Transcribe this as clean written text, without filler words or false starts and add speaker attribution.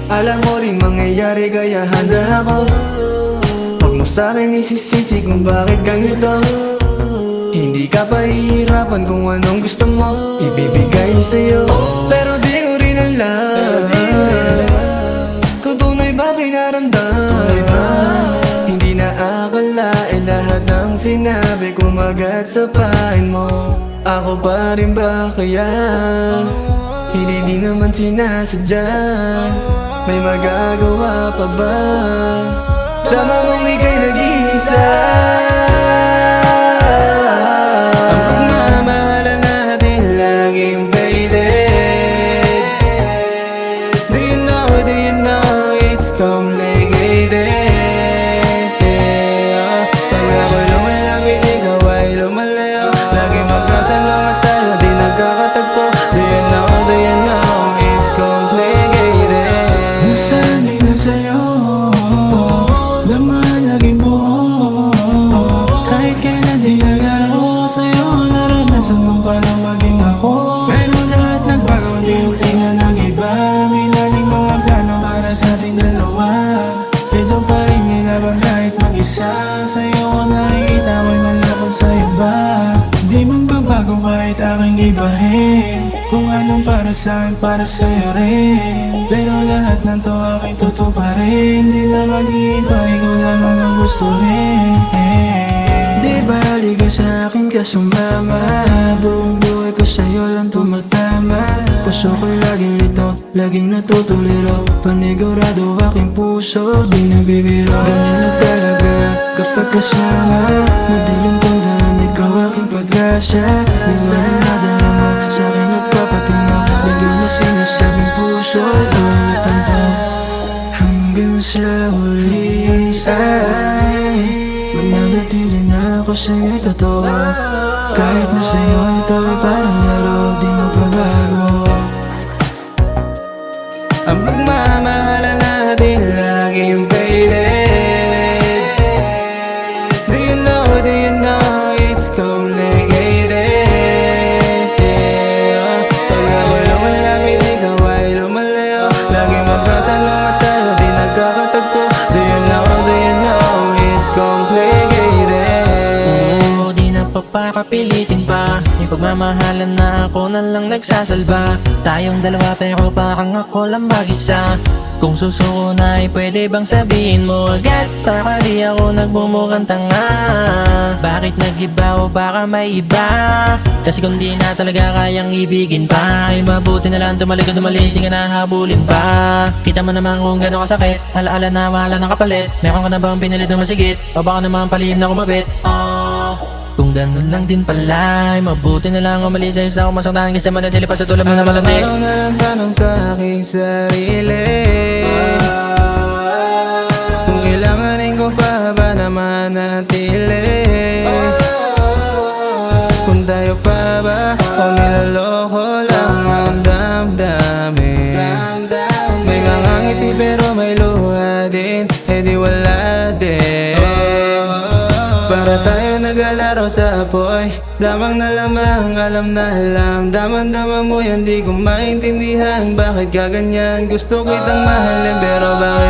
Speaker 1: Alam mo rin mangyayari kaya handa ako. Huwag mo sa'kin isisisi kung bakit ganito. Hindi ka pahihirapan kung anong gusto mo ibibigay sa'yo. Pero di ko rin alam kung tunay ba pinaramdam. Hindi na akalain lahat ng sinabi kumagat sa pain mo. Ako pa rin ba kaya? Hindi din naman sinasadya. May magagawa pa ba? Tama mong ika'y nag-iisa. Ang pagmamahalan natin laging faded. Do you know it's complicated. Pag ako lumalapit, ikaw ay lumalayo. Lagi magkasalong at tayo di nagkakatagpo. Do you know it's complicated.
Speaker 2: Nasanay na sa'yo, laman laging buo. Kahit kailan di naglaro sa'yo, naranasan mo palang maging ako. Pero lahat nagbago, di na nag-iba. May laling mga plano para sa ating dalawa. Ito pa rin nilaban kahit mag-isa. Sa'yo ko nakikita mo'y malapot sa iba. Di magbabago kahit aking ibahin. Kung anong para sa'kin, para sa'yo rin. Pero lahat ng to aking totoo pa rin. Di na mag-iiba, ikaw lamang ang gustuhin.
Speaker 1: Di bali ka sa'kin kasumama. Buong buhay ko sa'yo lang tumatama. Puso ko'y laging lito, laging natutuliro. Panigurado aking puso, di nabibiro. Ganyan na talaga kapag kasama. Madilim tandaan, ikaw aking pag-asa. Di mo rin nadala mo, sa'kin nagpapatingo. Bigyan na sinasabing puso, ito ang natanto. Hanggang sa huli ay mananatili na ako sa'yo'y totoo. Kahit na sa'yo ito ay parang laro, di magbabago. Ang pagmamahalan natin laging faded. Do you know it's complicated. Pag ako lumalapit, ikaw ay lumalayo. Lagi magkasalong at tayo di nagkakatagpo. Do you know it's complicated.
Speaker 3: Oo, di na papapilitin pa. May pagmamahalan na ako na lang nagsasalba. Tayong dalawa pero parang ako lang mag-isa. Kung susuko na ay pwede bang sabihin mo agad? Para di ako nagmumukhang tanga. Bakit nag-iba o baka may iba? Kasi kung di na talaga kayang ibigin pa, ay mabuti na lang tumalik o tumalis, di ka nahabulin pa. Kita mo naman kung gano'ng kasakit, alaala na wala ng kapalit. Meron ka na bang pinilit na masigit? O baka naman palihim na kumabit? Kung ganun lang din pala, ay mabuti na lang umalis sa'yo sa kumasaktahan kaysa manatili pa sa tulad mo na malandi.
Speaker 1: Araw na lang tanong sa aking sarili, kung kailanganin ko pa ba na manatili. Kung tayo pa ba o niloloko lang ang damdamin. May ngangangiti pero may luha din, di wala din. Para tayo naglalaro sa apoy, lamang na lamang, alam na alam. Daman-daman mo yan, di ko maintindihan. Bakit ka ganyan? Gusto kitang mahalin pero bakit